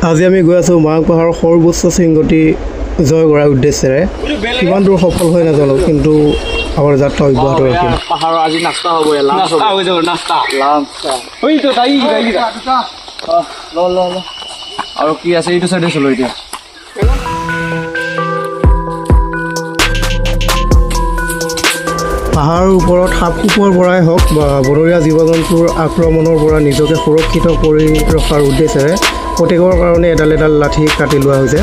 আজি আমি গৈ আছোঁ মায়ং পাহাৰৰ সৰ্বোচ্চ শৃংগটি জয় কৰাৰ উদ্দেশ্যেৰে। কিমান দূৰ সফল হৈ নাজানো, কিন্তু আমাৰ যাত্ৰা অব্যাহত ৰাখিম। পাহাৰৰ আজি নাস্তা হ'ব, আৰু কি আছে এইটো চাইডে চলো এতিয়া। পাহাৰৰ ওপৰত সাপ কুকুৰৰ পৰাই হওক বা বনৰীয়া জীৱ জন্তুৰ আক্ৰমণৰ পৰা নিজকে সুৰক্ষিত কৰি ৰখাৰ উদ্দেশ্যেৰে প্ৰত্যেকৰ কাৰণে এডাল এডাল লাঠি কাটি লোৱা হৈছে।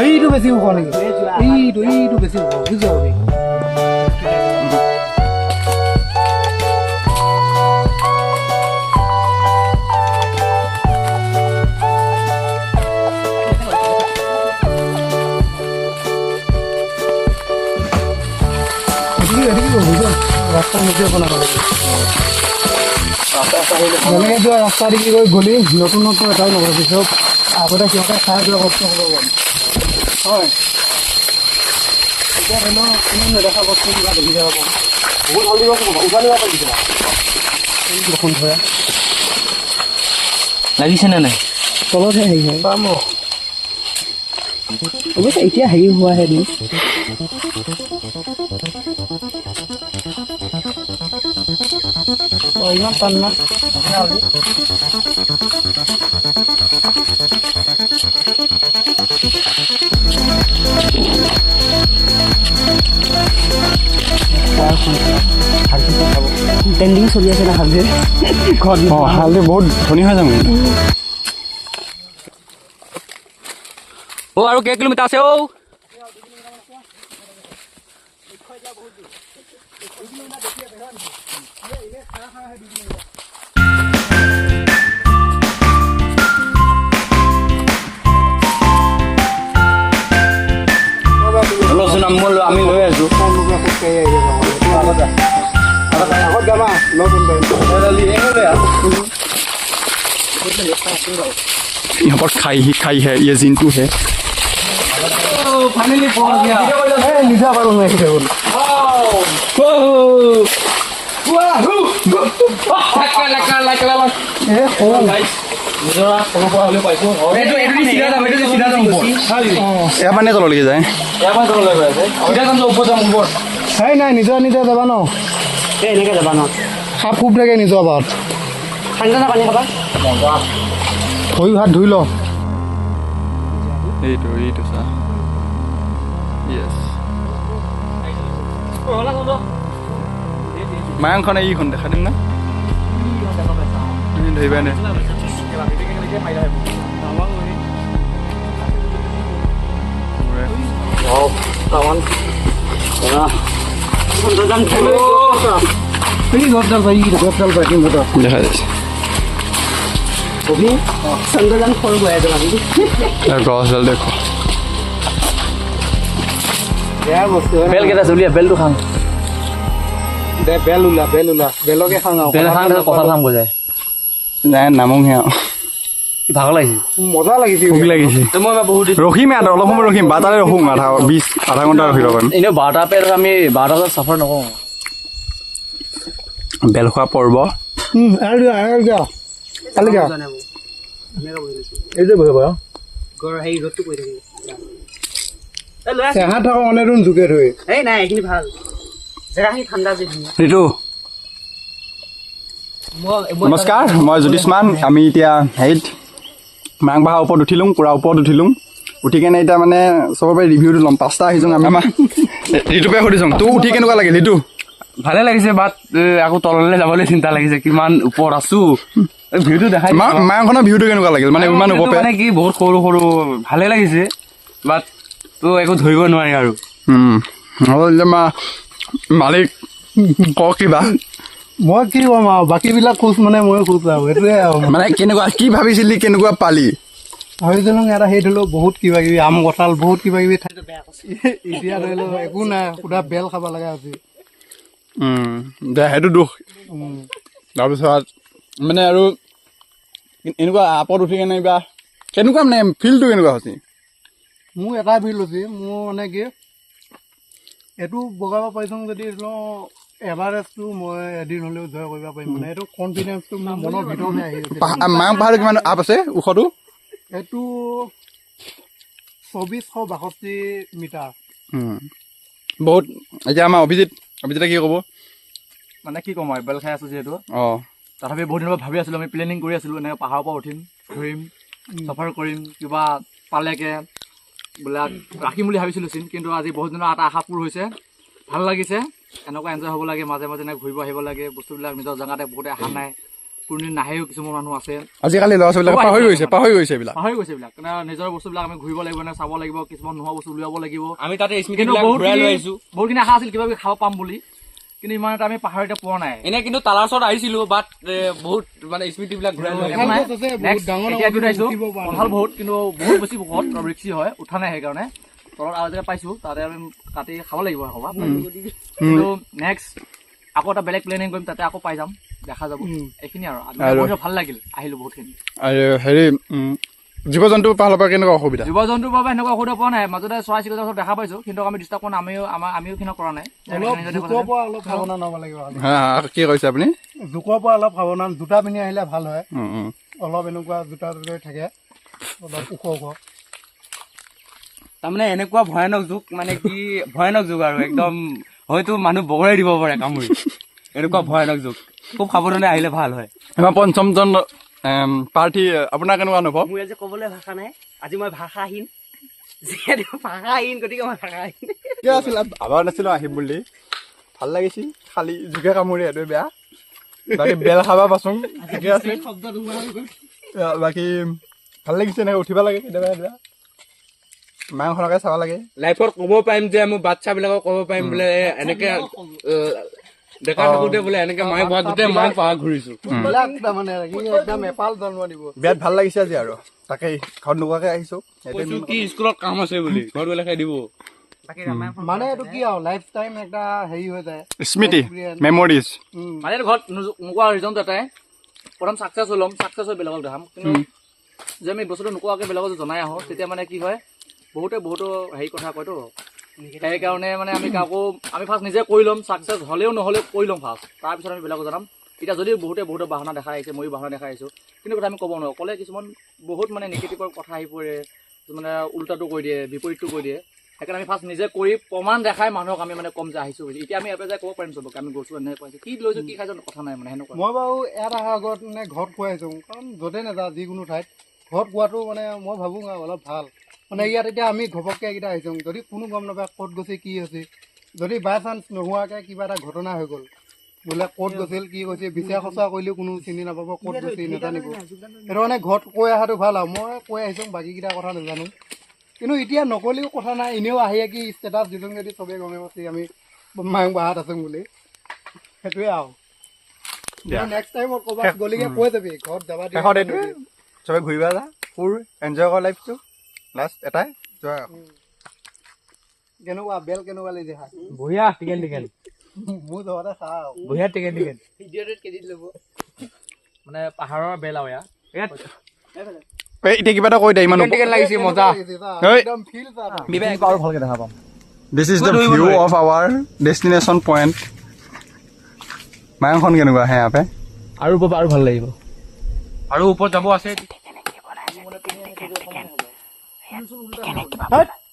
এইটো বেছি ওখ নেকি? এইটো বেছি ওখ, বুজি পাবি। ৰাস্তা নিজে বনাব লাগে। যেনেকৈ যোৱা ৰাস্তা দেখি গৈ গলি নতুন নতুন এটাই নগৰ পিছত আগতে সিহঁতে খাই যোৱা কষ্ট হ'ব পাৰি। হয়, এতিয়া ধৰি লওক কোনো নেদেখা বস্তু কিবা দেখি যাব পাৰোঁ। বহুত ভাল দিব উঠালিব পাৰিছে দেখোন ধৰা লাগিছে নে নাই? তলতহে হেৰি হয় পাম অৱশ্যে এতিয়া হেৰি হোৱাহে দিন। ইমান টান না ট্ৰেণ্ডিং চলি আছে না হালধি। হালধি বহুত ধনী হৈ যাম। আৰু কেই কিলোমিটাৰ আছে? আমি লৈ আছো यहाँ पर खाई है, ये जिंतु है। মানে তললৈকে যায় নাই নিজৰ নিজৰ যাবা ন? এনেকৈ যাবা ন? সাপ খুব থাকে নিজৰ বাট। ঠাণ্ডা পানী খাবা, ভৰি হাত ধুই ল। এইটো চা মায়ংখন এইখন দেখা দিম না ধৰিবা নে? দেখা যাচ্ছে গছডাল দেখো। বেল কেইটা চলিয়া বেলটো খাওঁ। বেল ওলা বেলকে খাওঁ। বেল খাওঁ কথা খাম গৈ যায় নাই নামংহে আৰু ভাগৰ লাগিছে, মজা লাগিছে, ভোক লাগিছে। মই বহুত ৰখিম ইয়াত, অলপ সময় ৰখিম। 12টালৈ ৰখোঁ, আধা ঘণ্টা ৰখিব পাৰিম। এনেও 12টা পেট আমি 12টা বজাত চাফাৰ নকৰোঁ। বেল খোৱা পৰ্ব নমস্কাৰ, মই জ্যোতিষমান। আমি এতিয়া হেৰিত মায়ং পাহাৰৰ ওপৰত উঠিলোঁ, পূৰা ওপৰত উঠিলোঁ। উঠি কেনে এতিয়া মানে চবৰ পৰা ৰিভিউটো ল'ম। 5টা আহিছোঁ আমি। আমাৰ ঋতুপে সুধিছোঁ, তোৰ উঠি কেনেকুৱা লাগিল? ঋতু ভালে লাগিছে, বাট আকৌ তললৈ যাবলৈ চিন্তা লাগিছে, কিমান ওপৰত আছো। ভিউটো দেখাই মায়ংখনৰ ভিউটো কেনেকুৱা লাগিল? মানে ইমান ওপৰত মানে কি বহুত সৰু সৰু ভালে লাগিছে, বাট তো একো ধৰিব নোৱাৰি আৰু। মালিক ক কিবা মই কি ক'ম আৰু, বাকীবিলাক খোজ মানে ময়ো খোজ আৰু সেইটোৱে আৰু। মানে কেনেকুৱা কি ভাবিছিলি, কেনেকুৱা পালি? ভাবিছিলোঁ এটা সেই ধৰি লওক বহুত কিবা কিবি আম কঁঠাল বহুত কিবা কিবি ঠাইতে বেয়া কৈছে। এতিয়া ধৰি লওক একো নাই, সুধা বেল খাব লগা হৈছে। দে সেইটো দুখ তাৰপিছত মানে আৰু এনেকুৱা আপত উঠি কেনে কিবা কেনেকুৱা মানে ফিলটো কেনেকুৱা হৈছে মোৰ এটাই ফিল হৈছে মোৰ মানে কি এইটো বগাব পাৰিছোঁ যদি এভাৰেজটো মই এদিন হ'লেও জয় কৰিব পাৰিম মানে এইটো কনফিডেঞ্চটো মোৰ মনৰ ভিতৰতে আহি গৈছে মাং পাহাৰত কিমান আপ আছে ওখটো এইটো 2462 মিটাৰ বহুত এতিয়া আমাৰ অভিজিতে কি ক'ব মানে কি ক'ম আৰু বেল খাই আছোঁ যিহেতু অঁ তথাপি বহুত দিনৰ পৰা ভাবি আছিলোঁ আমি প্লেনিং কৰি আছিলোঁ এনেকৈ পাহাৰৰ পৰা উঠিম ঘূৰিম চাফাৰ কৰিম কিবা পালেকে বোলে ৰাখিম বুলি ভাবিছিলোঁ চিন কিন্তু আজি বহুত দিনৰ এটা আশা পূৰ হৈছে ভাল লাগিছে এনেকুৱা এনজয় হ'ব লাগে মাজে মাজে এনেকৈ ঘূৰিব আহিব লাগে বস্তুবিলাক নিজৰ জেগাতে বহুতে অহা নাই কোনোদিন নাহেও কিছুমান মানুহ আছে আজিকালি ল'ৰা ছোৱালীবিলাক পাহৰি গৈছে এইবিলাক এইবিলাক মানে নিজৰ বস্তুবিলাক আমি ঘূৰিব লাগিব নে চাব লাগিব কিছুমান নোহোৱা বস্তু উলিয়াব লাগিব আমি তাতে কিন্তু স্মৃতিবিলাক ঘূৰাই লৈ আহিছোঁ বহুতখিনি আশা আছিল কিবা কিবি খাব পাম বুলি কিন্তু ইমান এটা আমি পাহাৰতে পোৱা নাই এনে কিন্তু তালাৰ ওচৰত আহিছিলোঁ বাট বহুত মানে স্মৃতিবিলাক ঘূৰাই লৈ আহিছোঁ ভাল বহুত কিন্তু বহুত বেছি বহুত ৰিক্সি হয় উঠা নাই সেইকাৰণে তলত আৰু জেগা পাইছোঁ তাতে আমি কাটি খাব লাগিব খাবা কিন্তু নেক্সট আকৌ এটা বেলেগ প্লেনিং কৰিম তাতে আকৌ পাই যাম দেখা যাব এইখিনি আৰু ভাল লাগিল আহিলোঁ বহুতখিনি আৰু হেৰি জীৱ জন্তু ফালৰ পৰা কেনেকুৱা অসুবিধা জীৱ জন্তুৰ বাবে এনেকুৱা অসুবিধা পোৱা নাই মাজতে চৰাই চিৰিকটি চব দেখা পাইছোঁ কিন্তু আমি ডিষ্টাৰ্ব কৰা আমিও খিনি কৰা নাই জোকৰ পৰা অলপ সাৱধান হ'ব লাগিব কি কৈছে আপুনি জোকৰ পৰা অলপ সাৱধান জোতা পিন্ধি আহিলে ভাল হয় অলপ এনেকুৱা জোতা থাকে অলপ ওখ তাৰমানে এনেকুৱা ভয়ানক যুগ মানে কি ভয়ানক যুগ আৰু একদম হয়তো মানুহ বগৰাই দিব পাৰে কামুৰি এনেকুৱা ভয়ানক যুগ খুব সাৱধানে আহিলে ভাল হয় এবাৰ পঞ্চমজন প্ৰাৰ্থী আপোনাৰ কেনেকুৱা অনুভৱ মোৰ আজি ক'বলৈ ভাষা নাই আজি মই ভাষাহীন যিহেতু ভাষাহীন গতিকে মই ভাষাহীন কিয় আছিল ভাবা নাছিলোঁ আহিম বুলি ভাল লাগিছিল খালি জোকে কামুৰি এইটো বেয়া বাকী বেল খাবা পাচোঁ ঠিকে আছে বাকী ভাল লাগিছে এনেকৈ উঠিব লাগে কেতিয়াবা মাংসকে চাব লাগে লাইফত ক'ব পাৰিম যে মোৰ বাচ্ছাবিলাকক ক'ব পাৰিম বোলে এনেকে ডেকা থাকোঁতে বোলে এনেকে মায়ে বহা গোটেই মাক পাহাৰ ঘূৰিছোঁ বিৰাট ভাল লাগিছে আজি আৰু তাকেই ঘৰত নোকোৱাকৈ আহিছোঁ কি স্কুলত কাম আছে বুলি ঘৰত গ'লে খাই দিব মানে এইটো কি আৰু লাইফ টাইম এটা হেৰি হৈ যায় স্মৃতি মেমৰিজ মানে ঘৰত নোকোৱা ৰিজনটো এটাই প্ৰথম ছাকচেছ হৈ ল'ম ছাকচেছ হৈ বেলেগক দেখাম কিন্তু যে আমি বস্তুটো নোকোৱাকৈ বেলেগক জনাই আহোঁ তেতিয়া মানে কি হয় বহুতো হেৰি কথা কয়তো সেইকাৰণে মানে আমি ফাৰ্ষ্ট নিজে কৰি ল'ম ছাকচেছ হ'লেও নহ'লেও কৰি ল'ম ফাৰ্ষ্ট তাৰপিছত আমি বেলেগক জনাম এতিয়া যদিও বহুতে বাহানা দেখাই আহিছে ময়ো বাহানা দেখাই আহিছোঁ কিন্তু কথা আমি ক'ব নোৱাৰোঁ ক'লে কিছুমান বহুত মানে নিগেটিভৰ কথা আহি পৰে মানে উল্টাটো কৈ দিয়ে বিপৰীতটো কৈ দিয়ে সেইকাৰণে আমি ফাৰ্ষ্ট নিজে কৰি প্ৰমাণ দেখাই মানুহক আমি মানে কম যে আহিছোঁ বুলি এতিয়া আমি এপে যে ক'ব পাৰিম চবকে আমি গৈছোঁ এনেকৈ পাইছোঁ কি লৈছোঁ কি খাইছোঁ কথা নাই মানে সেনেকুৱা মই বাৰু ইয়াত অহাৰ আগত মানে ঘৰত কৈ আহিছোঁ কাৰণ য'তে নাযাওঁ যিকোনো ঠাইত ঘৰত কোৱাটো মানে মই ভাবোঁ অলপ ভাল মানে ইয়াত এতিয়া আমি ঘপককৈ এইকেইটা আহিছোঁ যদি কোনো গম নাপায় ক'ত গৈছে কি হৈছে যদি বাই চান্স নোহোৱাকৈ কিবা এটা ঘটনা হৈ গ'ল বোলে ক'ত গৈছিল কি কৈছে বিচাৰ খচৰা কৰিলেও কোনো চিনি নাপাব ক'ত গৈছে নাজানিব সেইটো মানে ঘৰত কৈ অহাটো ভাল আৰু মই কৈ আহিছোঁ বাকীকেইটা কথা নাজানো কিন্তু এতিয়া নক'লেও কথা নাই এনেও আহি কি ষ্টেটাছ দিলোঁ যদি চবেই গমে পাইছে আমি মাং বাহাত আছোঁ বুলি সেইটোৱে আৰু নেক্সট টাইমত ক'ৰবাত গ'লেগে কৈ যাবি ঘৰত যাবা শেষত এইটোৱে চবে ঘূৰিব যা ফুৰ এনজয় কৰ লাইফটো লাষ্ট এটাই যোৱা কেনেকুৱা বেল কেনেকুৱা লাগিছে খাই বঢ়িয়া টিকেন মোৰ ঘৰতে খাওঁ বঢ়িয়া টিকেন ভিডিঅ'টোত কেডিট ল'ব মানে পাহাৰৰ বেল আৰু ইয়াত এতিয়া কিবা এটা কৈ দে ইমান টিকেন লাগিছে মজা একদম ফিল আৰু ভালকৈ দেখা পাম this is the view of our destination point মাংসখন কেনেকুৱা হে আপে আৰু আৰু ভাল লাগিব আৰু ওপৰত যাব আছে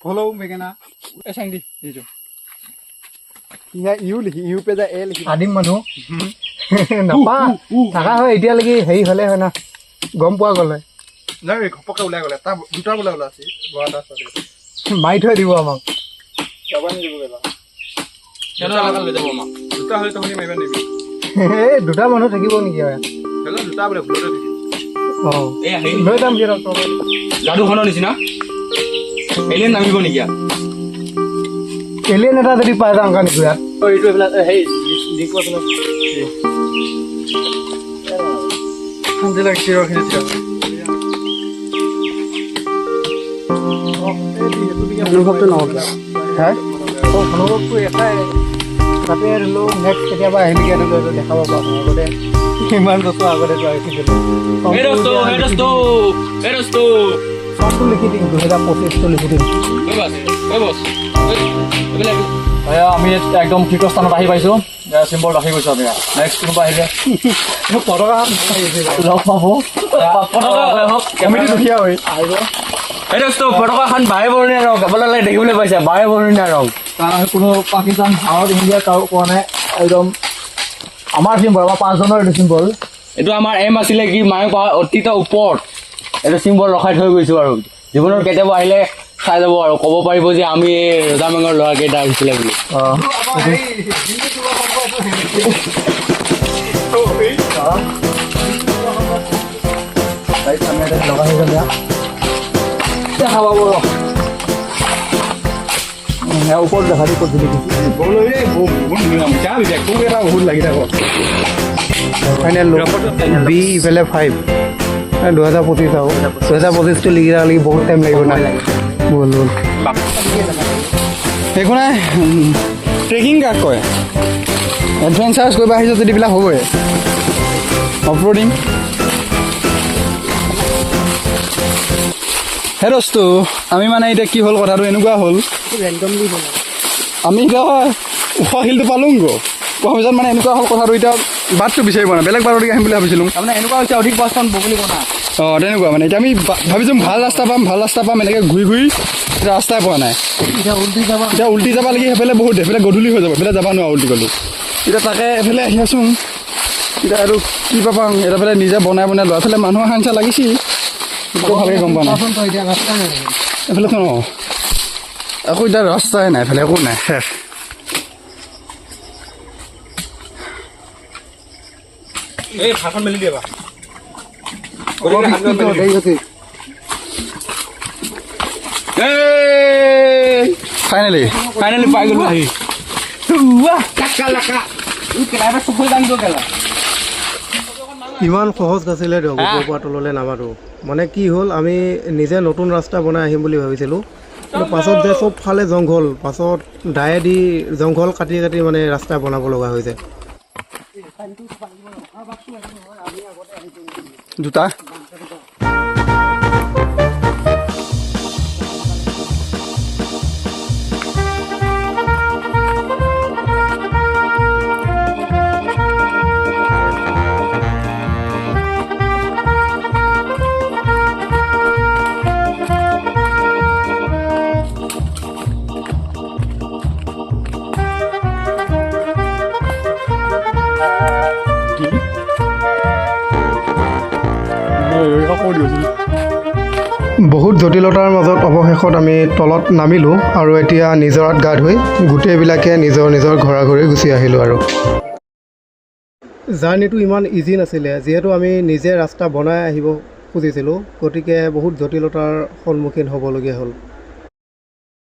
ফ'ল' বেঙেনা এচাং দি দিছো ইউ লিখি ইউ পে যা এ লিখি আদিম মানুহ নাপা থাকা হয় এতিয়ালৈকে হেৰি হ'লে হয় না গম পোৱা গ'লে নাই ঘপককৈ ওলাই গ'লে তাৰ দুটা বোলে ওলাই আছে মাৰি থৈ দিব আমাক দুটা হ'লে তহঁতি মাৰিব নিবি এই দুটা মানুহ থাকিব নেকি আৰু দুটা বোলে ভুলতে থাকিব অঁ লৈ যাম কি যাদুখনৰ নিচিনা এলিয়েন নামিব নেকি এলিয়েন এটা যদি পাই যাওঁ কাৰণে ইয়াত এইটো এইবিলাক হেৰি শান্তি লাগিছে ৰখি অনুভৱটো নহ'ব হে অনুভৱটো এটাই তাতে ধৰিলো নেক্সট কেতিয়াবা আহিলেগৈ এনেকৈ দেখাব পাৰোঁ আগতে কিমান বছৰ আগতে আহিছিলোঁ চনটো লিখি দিম 2025টো লিখি দিম আমি একদম ঠিক স্থানত আহি পাইছোঁ চিম্বল ৰাখি গৈছোঁ আমি নেক্সট কোনোবা আহিলে পতাকা লগ পাব কমিটি দুখীয়া হৈ আহিব এই দোস্ত ফটকাখন বাৰে বৰণীয়া ৰং আপোনালোকে দেখিবলৈ পাইছে বাৰে বৰণীয়া ৰং কাৰণ কোনো পাকিস্তান ভাৰত ইণ্ডিয়া কাৰো কোৱা নাই একদম আমাৰ চিম্বল আমাৰ 5জনৰ এইটো চিম্বল এইটো আমাৰ এম আছিলে কি মায়ে পাহাৰ অতীত ওপৰত এইটো চিম্বল ৰখাই থৈ গৈছোঁ আৰু জীৱনত কেতিয়াবা আহিলে চাই যাব আৰু ক'ব পাৰিব যে আমি এই ৰজামেঙৰ ল'ৰাকেইটা আহিছিলে বুলি ওপৰত দেখা দি ক'ত বহুত লাগি থাকক ফাইনেল বি ইফালে 5 2025 আৰু 2025টো লিখি বহুত টাইম লাগিব নাই বল একো নাই ট্ৰেকিং কাক কয় এডভেঞ্চাৰ্ছ কৰিব আহিছোঁ যদি এইবিলাক হ'বই অফৰোডিং হে দোস্ত আমি মানে এতিয়া কি হ'ল কথাটো এনেকুৱা হ'ল আমি এতিয়া ওখ শিলটো পালোঁ পোৱা পিছত মানে এনেকুৱা হ'ল কথাটো এতিয়া বাটটো বিচাৰি পোৱা নাই বেলেগ বাটলৈকে আহিম বুলি ভাবিছিলোঁ তাৰমানে এনেকুৱা হৈছে অধিক বাছখন বগলী বনা অঁ তেনেকুৱা মানে এতিয়া আমি ভাবিছোঁ ভাল ৰাস্তা পাম এনেকৈ ঘূৰি ৰাস্তাই পোৱা নাই এতিয়া উল্টি যাব লাগি সেইফালে বহুত সেইফালে গধূলি হৈ যাব সেইফালে যাব নোৱাৰোঁ উল্টি গ'লো এতিয়া তাকে এফালে আহি আছোঁ এতিয়া আৰু কি পাম এফালে নিজে বনাই লোৱা এফালে মানুহৰ সাংসা লাগিছিল ভালকৈ গম পোৱা নাই এইফালে ন আকৌ এতিয়া ৰাস্তাই নাই এইফালে একো নাই শেষ এই ভাষণ মেলি দিবা ফাইনেলি পাই গ'লো আহি ইমান সহজ নাছিলে দিয়ক ওপৰৰ পৰা তললৈ নামাৰো মানে কি হ'ল আমি নিজে নতুন ৰাস্তা বনাই আহিম বুলি ভাবিছিলোঁ কিন্তু পাছত যে চব ফালে জংঘল পাছত দায়েদি জংঘল কাটি মানে ৰাস্তা বনাব লগা হৈছে জোতা বহুত জটিলতাৰ মাজত অৱশেষত আমি তলত নামিলোঁ আৰু এতিয়া নিজৰাত গা ধুই গোটেইবিলাকে নিজৰ ঘৰা ঘৰি গুচি আহিলোঁ আৰু জাৰ্ণিটো ইমান ইজি নাছিলে যিহেতু আমি নিজে ৰাস্তা বনাই আহিব খুজিছিলোঁ গতিকে বহুত জটিলতাৰ সন্মুখীন হ'বলগীয়া হ'ল